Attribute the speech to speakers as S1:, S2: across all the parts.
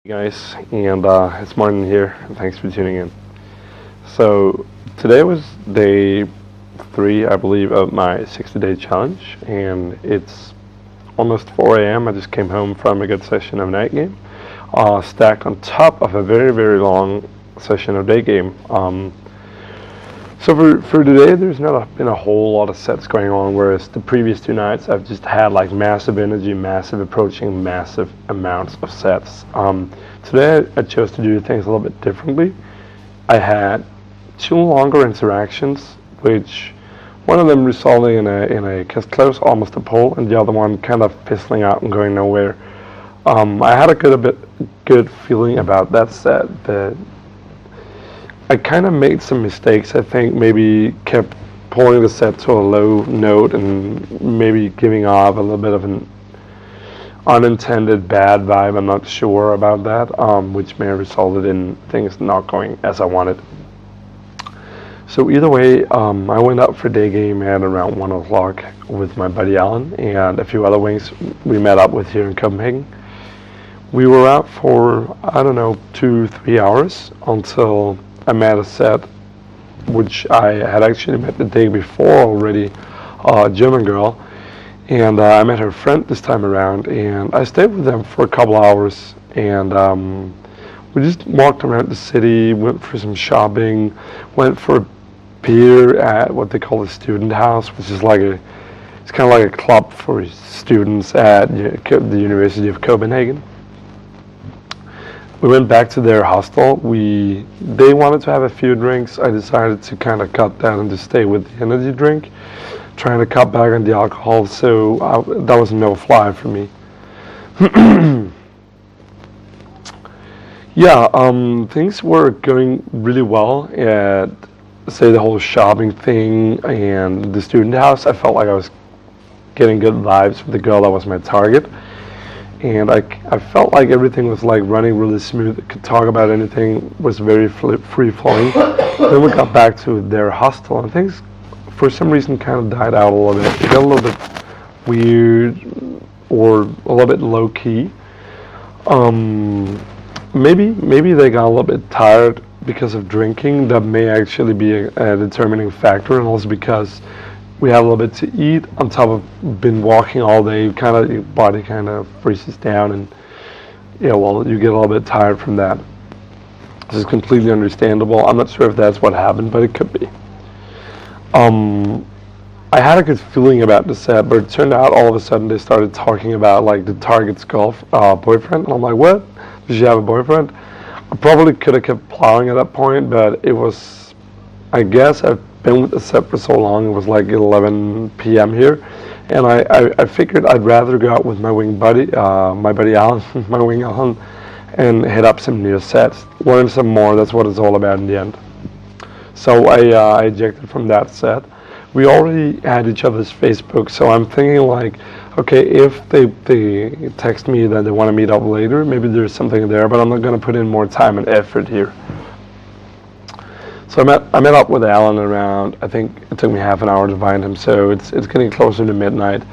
S1: Guys, and it's Martin here, and thanks for tuning in. So, today was day three, I believe, of my 60-day challenge, and it's almost 4 a.m. I just came home from a good session of night game, stacked on top of a very, very long session of day game. So for today, there's not been a whole lot of sets going on, whereas the previous 2 nights I've just had like massive energy, massive approaching, massive amounts of sets. Today I chose to do things a little bit differently. I had two longer interactions, which one of them resulting in a kiss close, almost a pull, and the other one kind of fizzling out and going nowhere. I had a good feeling about that set. I kind of made some mistakes. I think maybe kept pulling the set to a low note and maybe giving off a little bit of an unintended bad vibe. I'm not sure about that, which may have resulted in things not going as I wanted. So either way, I went out for day game at around 1 o'clock with my buddy Alan and a few other wings we met up with here in Copenhagen. We were out for, I don't know, 2-3 hours until I met a set which I had actually met the day before already, a German girl, and I met her friend this time around, and I stayed with them for a couple hours, and we just walked around the city, went for some shopping, went for beer at what they call the student house, which is it's kind of like a club for students at the University of Copenhagen. We went back to their hostel. They wanted to have a few drinks. I decided to kind of cut that and just stay with the energy drink, trying to cut back on the alcohol. So that was no fly for me. Yeah, things were going really well at, say, the whole shopping thing and the student house. I felt like I was getting good vibes with the girl that was my target. And I felt like everything was like running really smooth. I could talk about anything, was very free flowing. Then we got back to their hostel and things for some reason kind of died out a little bit. It got a little bit weird or a little bit low key. Maybe they got a little bit tired because of drinking. That may actually be a determining factor, and also because we had a little bit to eat on top of been walking all day. Your body kind of freezes down, and you get a little bit tired from that. This is completely understandable. I'm not sure if that's what happened, but it could be. I had a good feeling about the set, but it turned out all of a sudden they started talking about like the target's golf boyfriend, and I'm like, what? Does she have a boyfriend? I probably could have kept plowing at that point, but it was, I guess I've been with the set for so long. It was like 11 p.m. here, and I figured I'd rather go out with my wing buddy, my buddy Alan, my wing Alan, and hit up some new sets, learn some more. That's what it's all about in the end. So I ejected from that set. We already had each other's Facebook, so I'm thinking like, okay, if they text me that they want to meet up later, maybe there's something there, but I'm not going to put in more time and effort here. So I met up with Alan around, I think it took me half an hour to find him, so it's getting closer to midnight.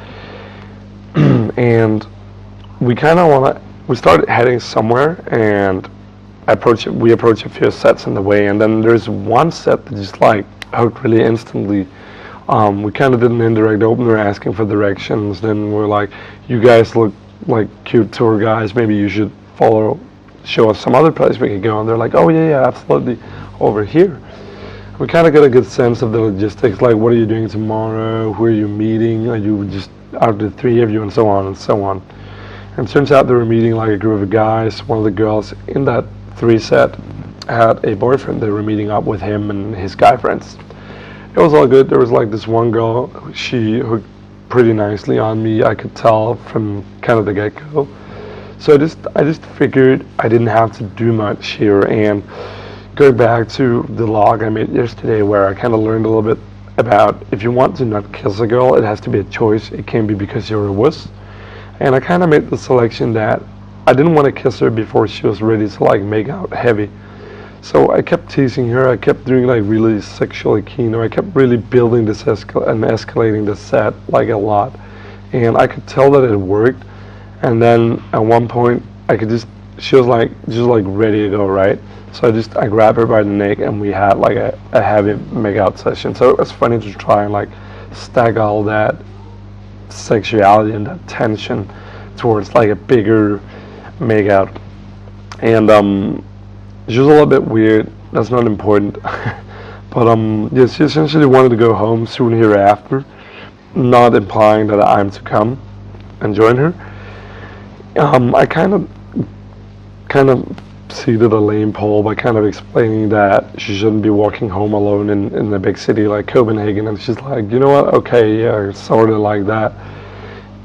S1: And we started heading somewhere, and we approached a few sets on the way, and then there's one set that just like hooked really instantly. We kind of did an indirect opener asking for directions, then we're like, you guys look like cute tour guys, maybe you should show us some other place we could go, and they're like, oh yeah, absolutely, over here. We kind of got a good sense of the logistics, like what are you doing tomorrow, who are you meeting, are you just out the three of you, and so on and so on. And it turns out they were meeting like a group of guys. One of the girls in that 3 set had a boyfriend. They were meeting up with him and his guy friends. It was all good. There was like this one girl, she hooked pretty nicely on me, I could tell from kind of the get-go. So I just figured I didn't have to do much here, and going back to the log I made yesterday where I kind of learned a little bit about if you want to not kiss a girl, it has to be a choice. It can't be because you're a wuss. And I kind of made the selection that I didn't want to kiss her before she was ready to like make out heavy. So I kept teasing her, I kept doing like really sexually keen, or I kept really building this and escalating the set like a lot. And I could tell that it worked. And then at one point I could just she was like just like ready to go, right? So I grabbed her by the neck and we had like a heavy make out session. So it was funny to try and like stack all that sexuality and that tension towards like a bigger make out. And she was a little bit weird. That's not important. But yeah, she essentially wanted to go home soon hereafter, not implying that I'm to come and join her. I kind of seeded a lame pole by kind of explaining that she shouldn't be walking home alone in a big city like Copenhagen, and she's like, you know what? Okay, yeah, sort of like that.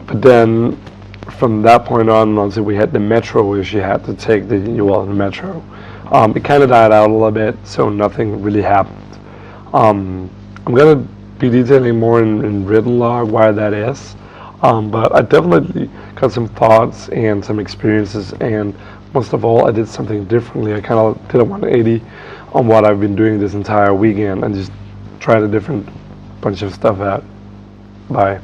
S1: But then from that point on, until we had the metro, where she had to take the metro, it kind of died out a little bit, so nothing really happened. I'm gonna be detailing more in written log why that is, but I definitely got some thoughts and some experiences, and most of all, I did something differently. I kind of did a 180 on what I've been doing this entire weekend and just tried a different bunch of stuff out. Bye.